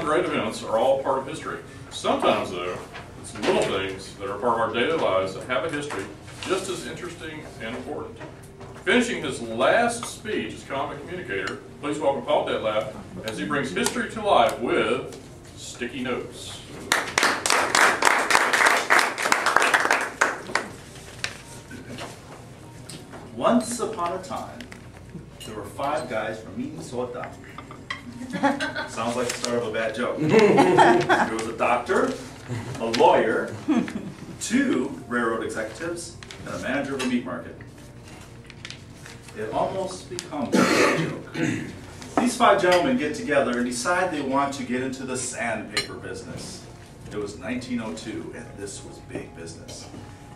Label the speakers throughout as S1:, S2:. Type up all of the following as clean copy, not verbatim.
S1: great events are all part of history. Sometimes, though, it's little things that are part of our daily lives that have a history just as interesting and important. Finishing his last speech as common communicator, please welcome Paul Dettlaff as he brings history to life with Sticky Notes.
S2: Once upon a time, there were 5 guys from Minnesota. Sounds like the start of a bad joke. There was a doctor, a lawyer, 2 railroad executives, and a manager of a meat market. It almost becomes a bad joke. These 5 gentlemen get together and decide they want to get into the sandpaper business. It was 1902, and this was big business.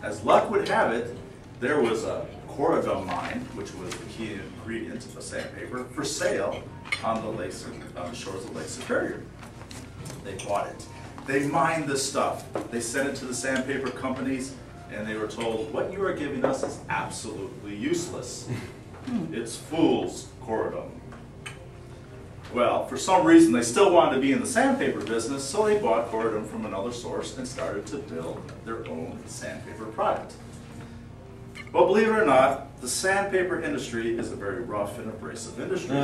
S2: As luck would have it, there was a corundum mine, which was the key ingredient of sandpaper, for sale on the shores of Lake Superior. They bought it. They mined the stuff. They sent it to the sandpaper companies, and they were told, what you are giving us is absolutely useless. It's fool's corundum. Well, for some reason, they still wanted to be in the sandpaper business, so they bought corundum from another source and started to build their own sandpaper product. Well, believe it or not, the sandpaper industry is a very rough and abrasive industry.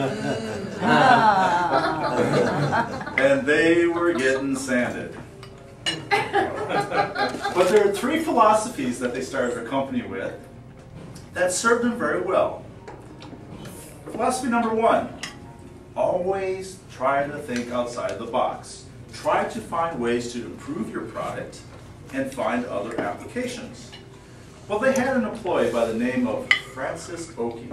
S2: And they were getting sanded. But there are 3 philosophies that they started their company with that served them very well. Philosophy number 1, always try to think outside the box. Try to find ways to improve your product and find other applications. Well, they had an employee by the name of Francis Oakey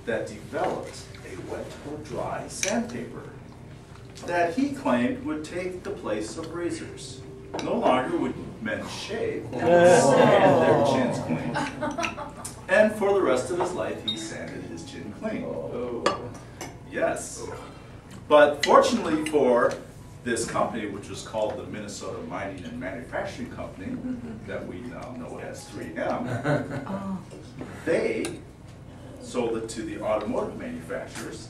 S2: that developed a wet or dry sandpaper that he claimed would take the place of razors. No longer would men shave, they would sand their chins clean. And for the rest of his life, he sanded his chin clean. Oh. Yes. But fortunately for this company, which was called the Minnesota Mining and Manufacturing Company, that we now know as 3M, they sold it to the automotive manufacturers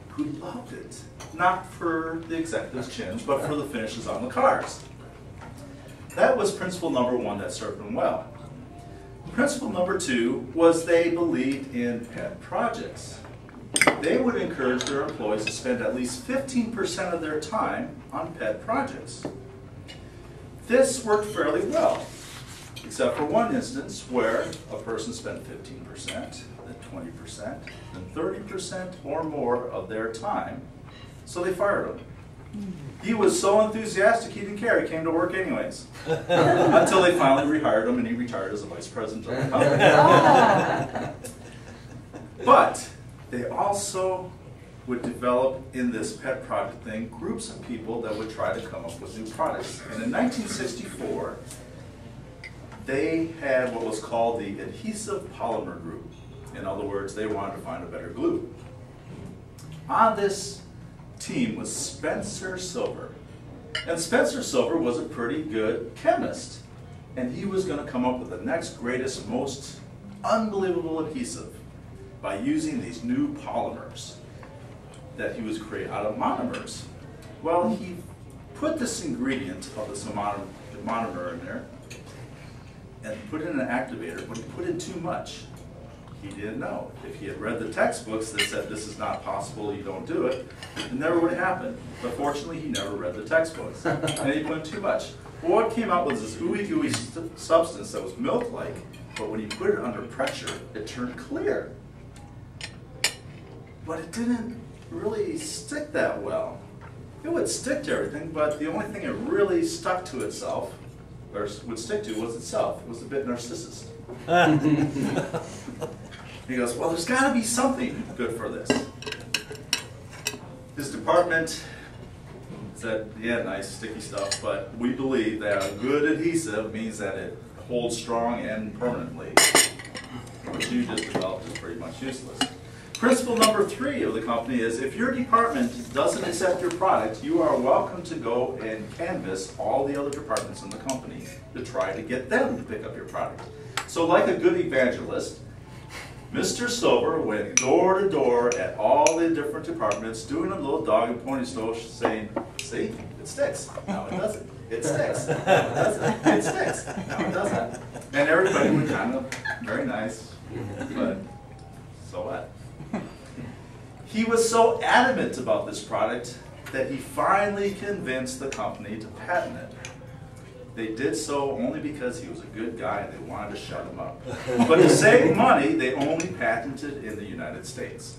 S2: who loved it. Not for the executives' chins, but for the finishes on the cars. That was principle number 1 that served them well. Principle number 2 was they believed in pet projects. They would encourage their employees to spend at least 15% of their time on pet projects. This worked fairly well, except for one instance where a person spent 15%, then 20%, then 30% or more of their time, so they fired him. He was so enthusiastic he didn't care, he came to work anyways. Until they finally rehired him and he retired as a vice president of the company. But they also would develop in this pet project thing groups of people that would try to come up with new products. And in 1964, they had what was called the adhesive polymer group. In other words, they wanted to find a better glue. On this team was Spencer Silver. And Spencer Silver was a pretty good chemist. And he was going to come up with the next greatest, most unbelievable adhesive by using these new polymers that he was creating out of monomers. Well, he put this ingredient of this monomer in there and put it in an activator, but he put in too much. He didn't know. If he had read the textbooks that said this is not possible, you don't do it, it never would have happened. But fortunately, he never read the textbooks. And he put in too much. Well, what came out was this ooey gooey substance that was milk-like, but when you put it under pressure, it turned clear. But it didn't really stick that well. It would stick to everything, but the only thing it really stuck to itself, or would stick to, was itself. It was a bit narcissist. He goes, well, there's got to be something good for this. His department said, yeah, nice sticky stuff, but we believe that a good adhesive means that it holds strong and permanently. What you just developed is pretty much useless. Principle number 3 of the company is if your department doesn't accept your product, you are welcome to go and canvass all the other departments in the company to try to get them to pick up your product. So like a good evangelist, Mr. Silver went door to door at all the different departments, doing a little dog and pony show saying, See, it sticks. No, it doesn't. It sticks. No, it doesn't. It sticks. No, it doesn't. And everybody would kind of, very nice, but so what? He was so adamant about this product that he finally convinced the company to patent it. They did so only because he was a good guy and they wanted to shut him up. But to save money, they only patented in the United States.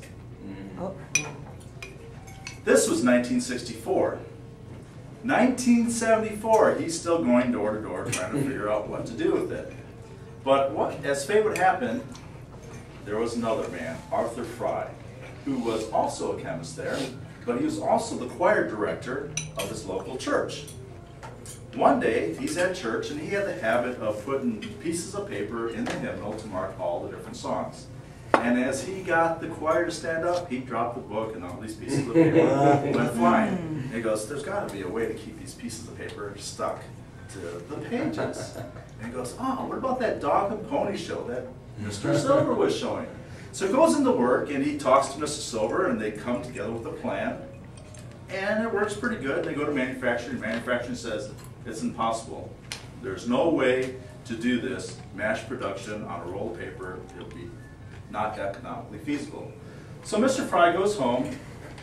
S2: This was 1964. 1974, he's still going door to door trying to figure out what to do with it. But as fate would happen, there was another man, Arthur Fry, who was also a chemist there, but he was also the choir director of his local church. One day, he's at church and he had the habit of putting pieces of paper in the hymnal to mark all the different songs. And as he got the choir to stand up, he dropped the book and all these pieces of paper went flying. And he goes, there's got to be a way to keep these pieces of paper stuck to the pages. And he goes, oh, what about that dog and pony show that Mr. Silver was showing? So he goes into work and he talks to Mr. Silver and they come together with a plan. And it works pretty good. They go to manufacturing. Manufacturing says, it's impossible. There's no way to do this, mass production on a roll of paper. It'll be not economically feasible. So Mr. Fry goes home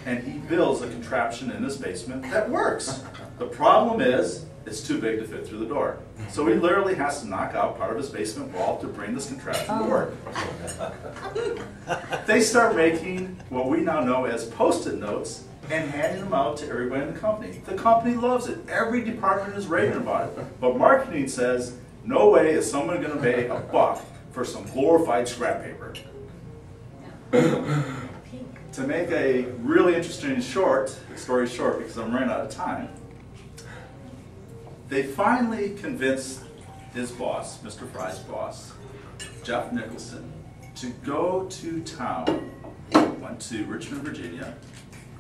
S2: and he builds a contraption in his basement that works. The problem is, it's too big to fit through the door. So he literally has to knock out part of his basement wall to bring this contraption to work. They start making what we now know as Post-it notes and handing them out to everybody in the company. The company loves it. Every department is raving about it. But marketing says, no way is someone going to pay $1 for some glorified scrap paper. To make a really interesting story short, because I'm running out of time, they finally convinced his boss, Mr. Fry's boss, Jeff Nicholson, to go to town, went to Richmond, Virginia,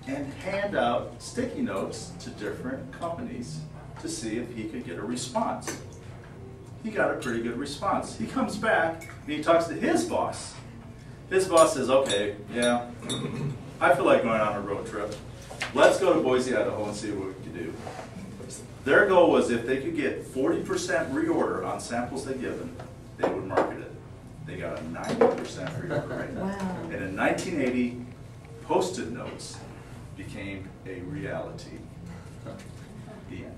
S2: and hand out sticky notes to different companies to see if he could get a response. He got a pretty good response. He comes back and he talks to his boss. His boss says, okay, yeah, I feel like going on a road trip. Let's go to Boise, Idaho and see what we can do. Their goal was if they could get 40% reorder on samples they given, they would market it. They got a 90% reorder rate.
S3: Wow.
S2: And in 1980, Post-it notes became a reality. The end.